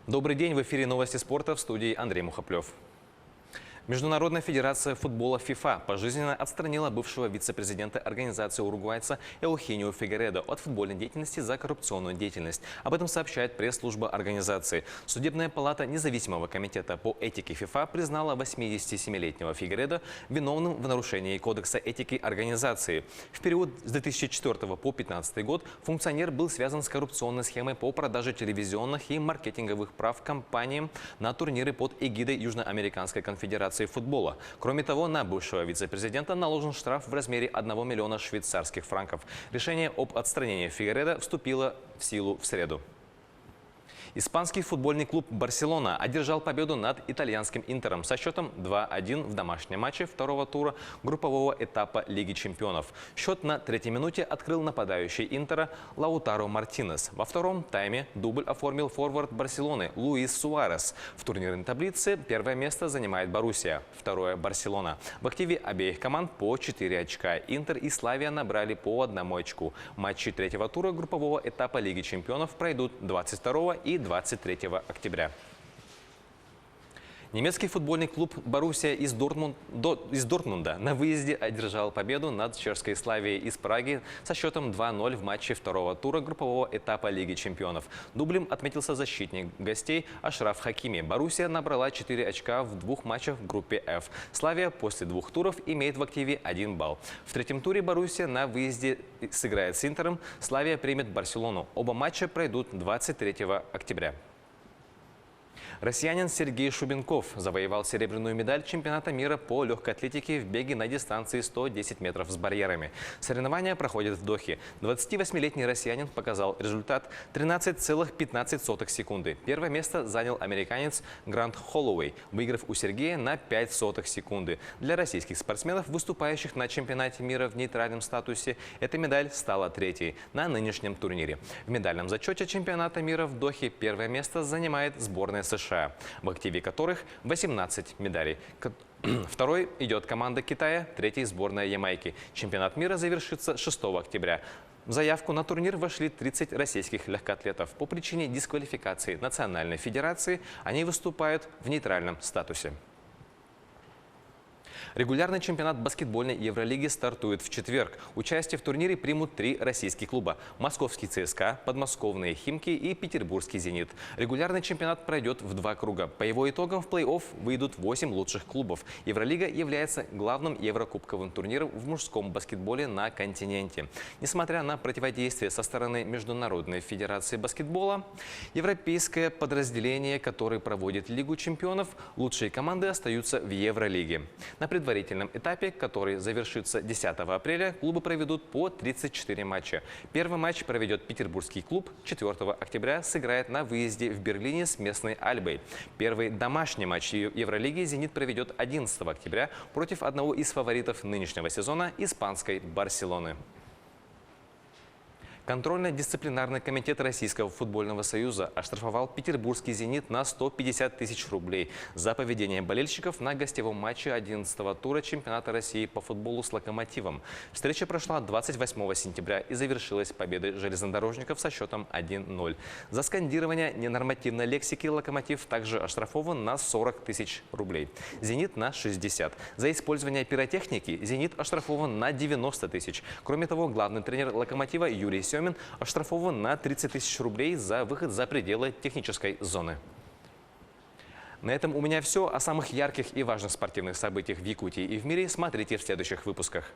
Добрый день, в эфире новости спорта, в студии Андрей Мухоплев. Международная федерация футбола ФИФА пожизненно отстранила бывшего вице-президента организации уругвайца Эухенио Фигередо от футбольной деятельности за коррупционную деятельность. Об этом сообщает пресс-служба организации. Судебная палата независимого комитета по этике ФИФА признала 87-летнего Фигередо виновным в нарушении кодекса этики организации. В период с 2004 по 2015 год функционер был связан с коррупционной схемой по продаже телевизионных и маркетинговых прав компаниям на турниры под эгидой Южноамериканской конфедерации футбола. Кроме того, на бывшего вице-президента наложен штраф в размере 1 миллиона швейцарских франков. Решение об отстранении Фигередо вступило в силу в среду. Испанский футбольный клуб «Барселона» одержал победу над итальянским «Интером» со счетом 2-1 в домашнем матче второго тура группового этапа Лиги чемпионов. Счет на третьей минуте открыл нападающий «Интера» Лаутаро Мартинес. Во втором тайме дубль оформил форвард «Барселоны» Луис Суарес. В турнирной таблице первое место занимает «Боруссия», второе – «Барселона». В активе обеих команд по 4 очка. «Интер» и «Славия» набрали по 1 очку. Матчи третьего тура группового этапа Лиги чемпионов пройдут 22 и 23 октября. Немецкий футбольный клуб «Боруссия» из Дортмунда на выезде одержал победу над чешской «Славией» из Праги со счетом 2-0 в матче второго тура группового этапа Лиги чемпионов. Дублем отметился защитник гостей Ашраф Хакими. «Боруссия» набрала 4 очка в 2 матчах в группе F. «Славия» после 2 туров имеет в активе 1 балл. В третьем туре «Боруссия» на выезде сыграет с «Интером», «Славия» примет «Барселону». Оба матча пройдут 23 октября. Россиянин Сергей Шубенков завоевал серебряную медаль чемпионата мира по легкой атлетике в беге на дистанции 110 метров с барьерами. Соревнования проходят в Дохе. 28-летний россиянин показал результат 13,15 секунды. Первое место занял американец Грант Холлоуэй, выиграв у Сергея на 0,05 секунды. Для российских спортсменов, выступающих на чемпионате мира в нейтральном статусе, эта медаль стала третьей на нынешнем турнире. В медальном зачете чемпионата мира в Дохе первое место занимает сборная США, в активе которых 18 медалей. Второй идет команда Китая, третий – сборная Ямайки. Чемпионат мира завершится 6 октября. В заявку на турнир вошли 30 российских легкоатлетов. По причине дисквалификации Национальной федерации они выступают в нейтральном статусе. Регулярный чемпионат баскетбольной Евролиги стартует в четверг. Участие в турнире примут 3 российских клуба – московский ЦСКА, подмосковные Химки и петербургский «Зенит». Регулярный чемпионат пройдет в 2 круга. По его итогам в плей-офф выйдут 8 лучших клубов. Евролига является главным еврокубковым турниром в мужском баскетболе на континенте. Несмотря на противодействие со стороны Международной федерации баскетбола, европейское подразделение, которое проводит Лигу чемпионов, лучшие команды остаются в Евролиге. На предварительном этапе, который завершится 10 апреля, клубы проведут по 34 матча. Первый матч проведет петербургский клуб. 4 октября сыграет на выезде в Берлине с местной Альбой. Первый домашний матч Евролиги «Зенит» проведет 11 октября против одного из фаворитов нынешнего сезона – испанской «Барселоны». Контрольно-дисциплинарный комитет Российского футбольного союза оштрафовал петербургский «Зенит» на 150 тысяч рублей за поведение болельщиков на гостевом матче 11-го тура чемпионата России по футболу с «Локомотивом». Встреча прошла 28 сентября и завершилась победой железнодорожников со счетом 1-0. За скандирование ненормативной лексики «Локомотив» также оштрафован на 40 тысяч рублей. «Зенит» на 60. За использование пиротехники «Зенит» оштрафован на 90 тысяч. Кроме того, главный тренер «Локомотива» Юрий Семин оштрафован на 30 тысяч рублей за выход за пределы технической зоны. На этом у меня все. О самых ярких и важных спортивных событиях в Якутии и в мире смотрите в следующих выпусках.